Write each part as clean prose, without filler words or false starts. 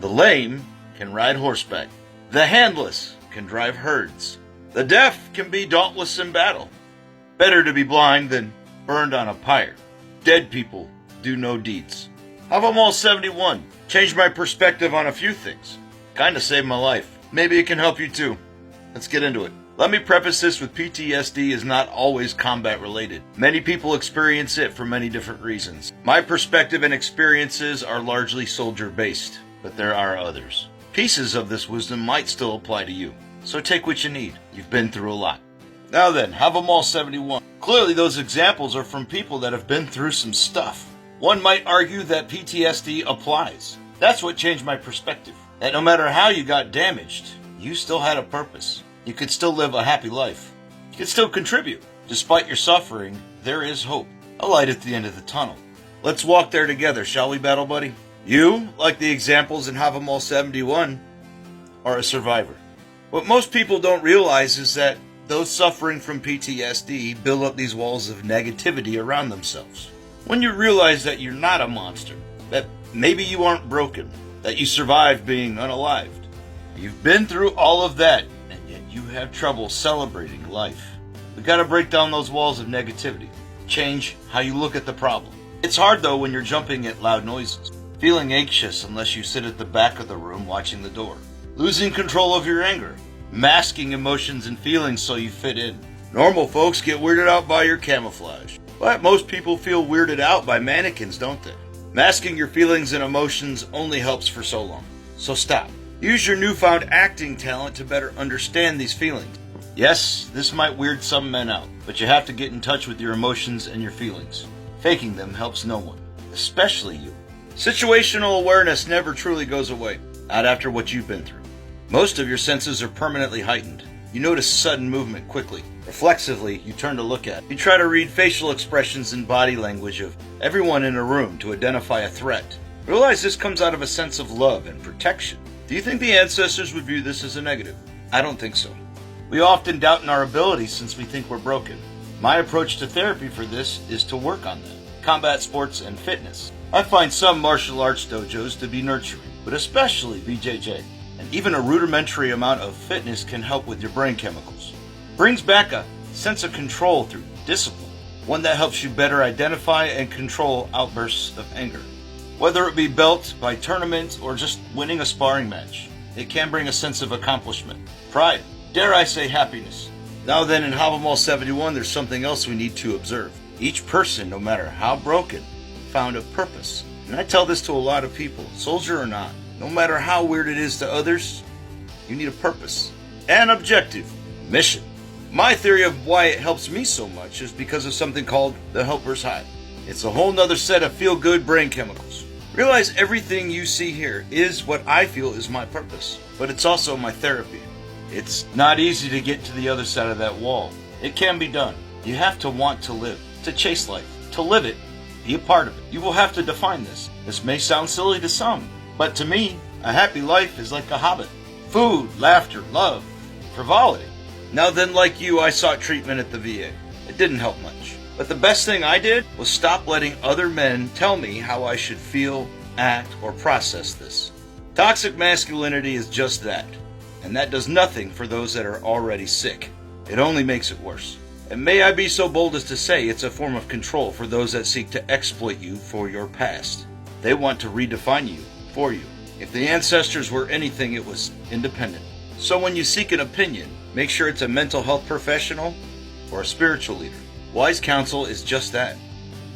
The lame can ride horseback. The handless can drive herds. The deaf can be dauntless in battle. Better to be blind than burned on a pyre. Dead people do no deeds. Have 'em all 71. Changed my perspective on a few things. Kinda saved my life. Maybe it can help you too. Let's get into it. Let me preface this with PTSD is not always combat related. Many people experience it for many different reasons. My perspective and experiences are largely soldier based, but there are others. Pieces of this wisdom might still apply to you. So take what you need. You've been through a lot. Now then, have 'em all 71. Clearly those examples are from people that have been through some stuff. One might argue that PTSD applies. That's what changed my perspective. That no matter how you got damaged, you still had a purpose. You could still live a happy life. You could still contribute. Despite your suffering, there is hope. A light at the end of the tunnel. Let's walk there together, shall we, Battle Buddy? You, like the examples in Have 'em all 71, are a survivor. What most people don't realize is that those suffering from PTSD build up these walls of negativity around themselves. When you realize that you're not a monster, that maybe you aren't broken, that you survived being unalived, you've been through all of that, and yet you have trouble celebrating life. We gotta break down those walls of negativity. Change how you look at the problem. It's hard though when you're jumping at loud noises, feeling anxious unless you sit at the back of the room watching the door, losing control of your anger, masking emotions and feelings so you fit in. Normal folks get weirded out by your camouflage, but most people feel weirded out by mannequins, don't they? Masking your feelings and emotions only helps for so long. So stop. Use your newfound acting talent to better understand these feelings. Yes, this might weird some men out, but you have to get in touch with your emotions and your feelings. Faking them helps no one, especially you. Situational awareness never truly goes away, not after what you've been through. Most of your senses are permanently heightened. You notice sudden movement quickly. Reflexively, you turn to look at. You try to read facial expressions and body language of everyone in a room to identify a threat. Realize this comes out of a sense of love and protection. Do you think the ancestors would view this as a negative? I don't think so. We often doubt in our abilities since we think we're broken. My approach to therapy for this is to work on that. Combat sports and fitness. I find some martial arts dojos to be nurturing, but especially BJJ. And even a rudimentary amount of fitness can help with your brain chemicals. Brings back a sense of control through discipline, one that helps you better identify and control outbursts of anger. Whether it be belt by tournament or just winning a sparring match, it can bring a sense of accomplishment, pride, dare I say happiness. Now then, in Have 'em all 71, there's something else we need to observe. Each person, no matter how broken, found a purpose. And I tell this to a lot of people, soldier or not. No matter how weird it is to others, you need a purpose, an objective, mission. My theory of why it helps me so much is because of something called the helper's high. It's a whole nother set of feel-good brain chemicals. Realize everything you see here is what I feel is my purpose, but it's also my therapy. It's not easy to get to the other side of that wall. It can be done. You have to want to live, to chase life, to live it, be a part of it. You will have to define this. This may sound silly to some, but to me, a happy life is like a hobbit. Food, laughter, love, frivolity. Now then, like you, I sought treatment at the VA. It didn't help much. But the best thing I did was stop letting other men tell me how I should feel, act, or process this. Toxic masculinity is just that. And that does nothing for those that are already sick. It only makes it worse. And may I be so bold as to say it's a form of control for those that seek to exploit you for your past. They want to redefine you for you. If the ancestors were anything, it was independent. So when you seek an opinion, make sure it's a mental health professional or a spiritual leader. Wise counsel is just that.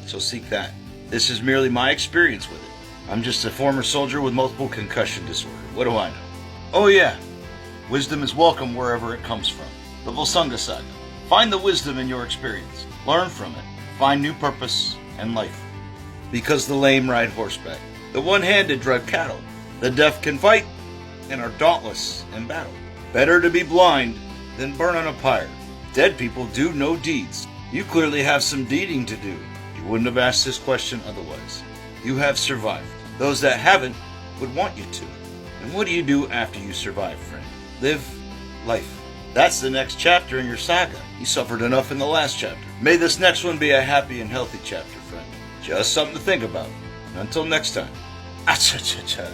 So seek that. This is merely my experience with it. I'm just a former soldier with multiple concussion disorder. What do I know? Oh yeah, wisdom is welcome wherever it comes from. The Volsunga Saga. Find the wisdom in your experience. Learn from it. Find new purpose and life. Because the lame ride horseback. The one-handed drive cattle. The deaf can fight and are dauntless in battle. Better to be blind than burn on a pyre. Dead people do no deeds. You clearly have some deeding to do. You wouldn't have asked this question otherwise. You have survived. Those that haven't would want you to. And what do you do after you survive, friend? Live life. That's the next chapter in your saga. You suffered enough in the last chapter. May this next one be a happy and healthy chapter, friend. Just something to think about. Until next time. Ah-cha-cha-cha.